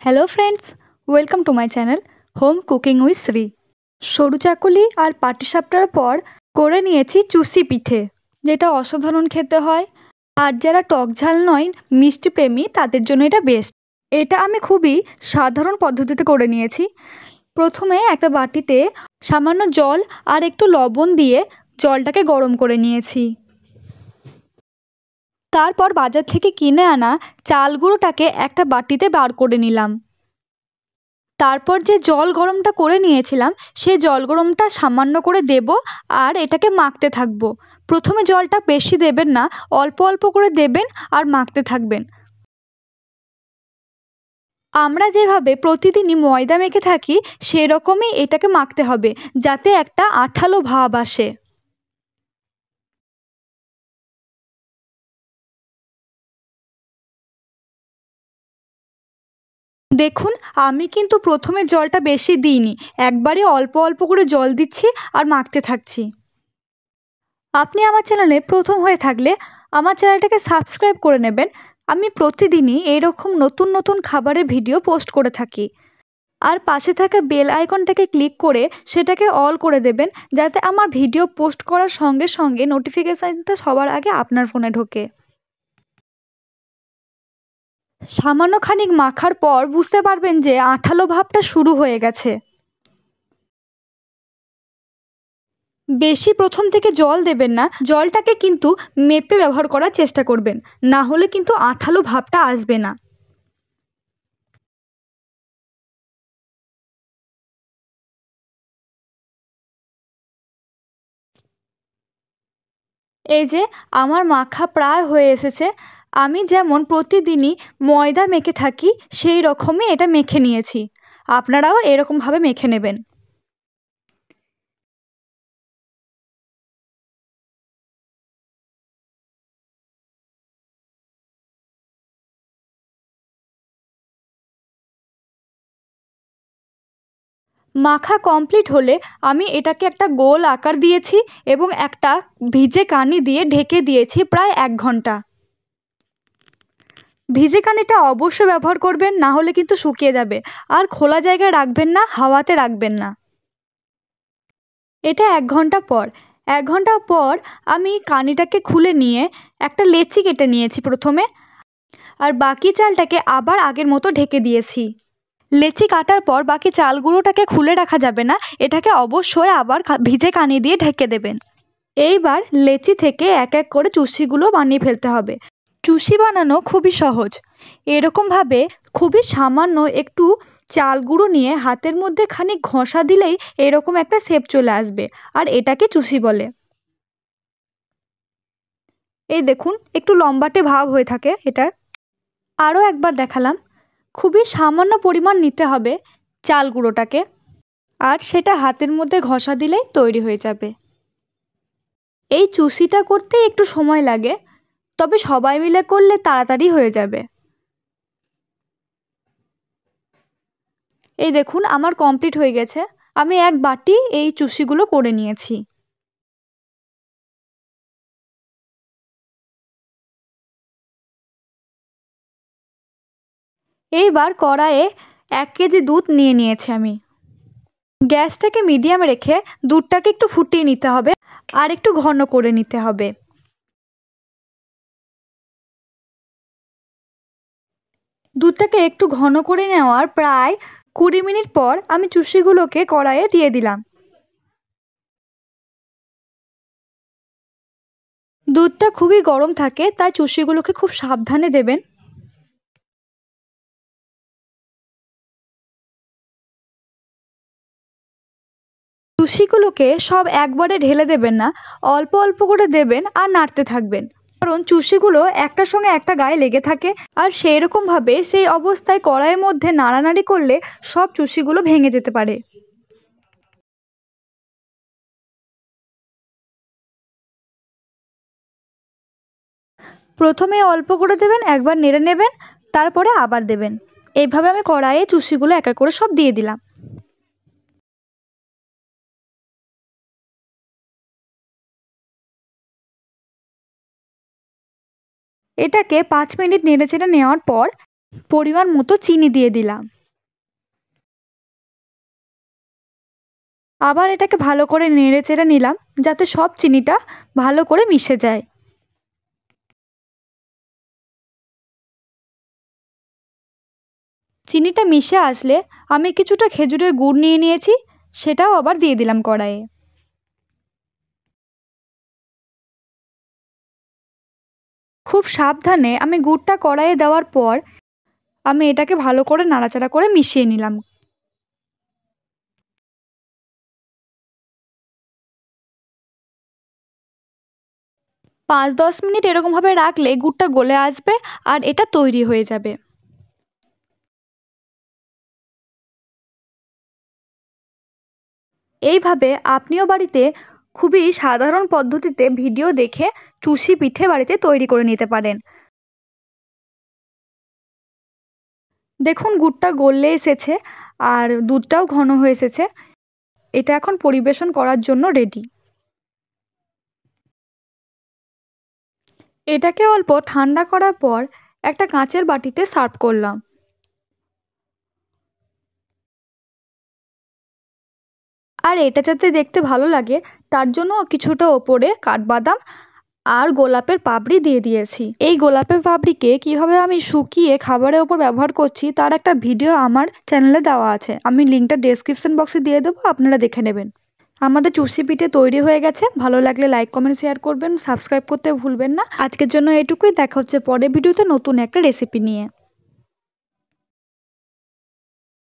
Hello friends, welcome to my channel home cooking with Shri. সরু চাকুলি আর পাটিসাপটার পর করে নিয়েছি চুষি পিঠে, যেটা অসাধারণ খেতে হয়। আর যারা টক ঝাল নয়, মিষ্টি প্রেমী, তাদের জন্য এটা বেস্ট। এটা আমি খুবই সাধারণ পদ্ধতিতে করে নিয়েছি। প্রথমে একটা বাটিতে সামান্য জল আর একটু লবণ দিয়ে জলটাকে গরম করে নিয়েছি। তারপর বাজার থেকে কিনে আনা চাল গুঁড়োটাকে একটা বাটিতে বার করে নিলাম। তারপর যে জল গরমটা করে নিয়েছিলাম, সেই জল গরমটা সামান্য করে দেব আর এটাকে মাখতে থাকবো। প্রথমে জলটা বেশি দেবেন না, অল্প অল্প করে দেবেন আর মাখতে থাকবেন। আমরা যেভাবে প্রতিদিনই ময়দা মেখে থাকি, সেরকমই এটাকে মাখতে হবে, যাতে একটা আঠালো ভাব আসে। দেখুন, আমি কিন্তু প্রথমে জলটা বেশি দিইনি, একবারে অল্প অল্প করে জল দিচ্ছি আর মাখতে থাকছি। আপনি আমার চ্যানেলে প্রথম হয়ে থাকলে আমার চ্যানেলটাকে সাবস্ক্রাইব করে নেবেন। আমি প্রতিদিনই এরকম নতুন নতুন খাবারের ভিডিও পোস্ট করে থাকি। আর পাশে থাকা বেল আইকনটাকে ক্লিক করে সেটাকে অল করে দেবেন, যাতে আমার ভিডিও পোস্ট করার সঙ্গে সঙ্গে নোটিফিকেশানটা সবার আগে আপনার ফোনে ঢোকে। সামান্য খানিক মাখার পর বুঝতে পারবেন যে আঠালো ভাবটা শুরু হয়ে গেছে। বেশি প্রথম থেকে জল দেবেন না, জলটাকে কিন্তু মেপে ব্যবহার করার চেষ্টা করবেন, না হলে কিন্তু আঠালো ভাবটা আসবে না। এই যে আমার মাখা প্রায় হয়ে এসেছে। আমি যেমন প্রতিদিনই ময়দা মেখে থাকি, সেই রকমই এটা মেখে নিয়েছি। আপনারাও এরকমভাবে মেখে নেবেন। মাখা কমপ্লিট হলে আমি এটাকে একটা গোল আকার দিয়েছি এবং একটা ভিজে কানি দিয়ে ঢেকে দিয়েছি প্রায় 1 ঘন্টা। ভিজে কানিটা অবশ্যই ব্যবহার করবেন, না হলে কিন্তু শুকিয়ে যাবে। আর খোলা জায়গায় রাখবেন না, হাওয়াতে রাখবেন না। এটা 1 ঘন্টা পর। 1 ঘন্টা পর আমি কানিটাকে খুলে নিয়ে একটা লেচি কেটে নিয়েছি প্রথমে, আর বাকি চালটাকে আবার আগের মতো ঢেকে দিয়েছি। লেচি কাটার পর বাকি চালগুলোটাকে খুলে রাখা যাবে না, এটাকে অবশ্যই আবার ভিজে কানি দিয়ে ঢেকে দেবেন। এইবার লেচি থেকে এক এক করে চুষিগুলো বানিয়ে ফেলতে হবে। চুষি বানানো খুবই সহজ। এরকমভাবে খুবই সামান্য একটু চাল গুঁড়ো নিয়ে হাতের মধ্যে খানিক ঘষা দিলেই এরকম একটা শেপ চলে আসবে, আর এটাকে চুষি বলে। এই দেখুন, একটু লম্বাটে ভাব হয়ে থাকে এটার। আরও একবার দেখালাম। খুবই সামান্য পরিমাণ নিতে হবে চাল গুঁড়োটাকে, আর সেটা হাতের মধ্যে ঘষা দিলেই তৈরি হয়ে যাবে। এই চুষিটা করতে একটু সময় লাগে, তবে সবাই মিলে করলে তাড়াতাড়ি হয়ে যাবে। এই দেখুন, আমার কমপ্লিট হয়ে গেছে। আমি এক বাটি এই চুষিগুলো করে নিয়েছি। এইবার কড়াইয়ে 1 কেজি দুধ নিয়ে নিয়েছি আমি। গ্যাসটাকে মিডিয়ামে রেখে দুধটাকে একটু ফুটিয়ে নিতে হবে, আর একটু ঘন করে নিতে হবে। দুধটাকে একটু ঘন করে নেওয়ার প্রায় 20 মিনিট পর আমি চুষিগুলোকে কড়াইয়ে দিয়ে দিলাম। দুধটা খুবই গরম থাকে, তাই চুষিগুলোকে খুব সাবধানে দেবেন। চুষিগুলোকে সব একবারে ঢেলে দেবেন না, অল্প অল্প করে দেবেন আর নাড়তে থাকবেন, কারণ চুষিগুলো একটার সঙ্গে একটা গায়ে লেগে থাকে। আর সেই রকমভাবে সেই অবস্থায় কড়াইয়ের মধ্যে নাড়ানাড়ি করলে সব চুষিগুলো ভেঙে যেতে পারে। প্রথমে অল্প করে দেবেন, একবার নেড়ে নেবেন, তারপরে আবার দেবেন। এইভাবে আমি কড়াইয়ে চুষিগুলো এক এক করে সব দিয়ে দিলাম। এটাকে 5 মিনিট নেড়েচেড়ে নেওয়ার পর পরিমাণ মতো চিনি দিয়ে দিলাম। আবার এটাকে ভালো করে নেড়ে চেড়ে নিলাম যাতে সব চিনিটা ভালো করে মিশে যায়। চিনিটা মিশে আসলে আমি কিছুটা খেজুরের গুড় নিয়ে নিয়েছি, সেটাও আবার দিয়ে দিলাম কড়াইয়ে। খুব সাবধানে আমি গুড়টা কড়াইয়ে দেওয়ার পর আমি এটাকে ভালো করে নাড়াচাড়া করে মিশিয়ে নিলাম। পাঁচ 10 মিনিট এরকমভাবে রাখলে গুড়টা গলে আসবে আর এটা তৈরি হয়ে যাবে। এইভাবে আপনিও বাড়িতে খুবই সাধারণ পদ্ধতিতে ভিডিও দেখে চুষি পিঠে বাড়িতে তৈরি করে নিতে পারেন। দেখুন গুড়টা গলে এসেছে আর দুধটাও ঘন হয়ে এসেছে। এটা এখন পরিবেশন করার জন্য রেডি। এটাকে অল্প ঠান্ডা করার পর একটা কাঁচের বাটিতে সার্ভ করলাম। আর এটা যাতে দেখতে ভালো লাগে তার জন্য কিছুটা ওপরে কাঠবাদাম আর গোলাপের পাপড়ি দিয়ে দিয়েছি। এই গোলাপের পাপড়িকে কিভাবে আমি শুকিয়ে খাবারের ওপর ব্যবহার করছি তার একটা ভিডিও আমার চ্যানেলে দেওয়া আছে, আমি লিঙ্কটা ডেসক্রিপশন বক্সে দিয়ে দেবো, আপনারা দেখে নেবেন। আমাদের চুষি পিঠে তৈরি হয়ে গেছে। ভালো লাগলে লাইক কমেন্ট শেয়ার করবেন, সাবস্ক্রাইব করতে ভুলবেন না। আজকের জন্য এটুকুই, দেখা হচ্ছে পরের ভিডিওতে নতুন একটা রেসিপি নিয়ে।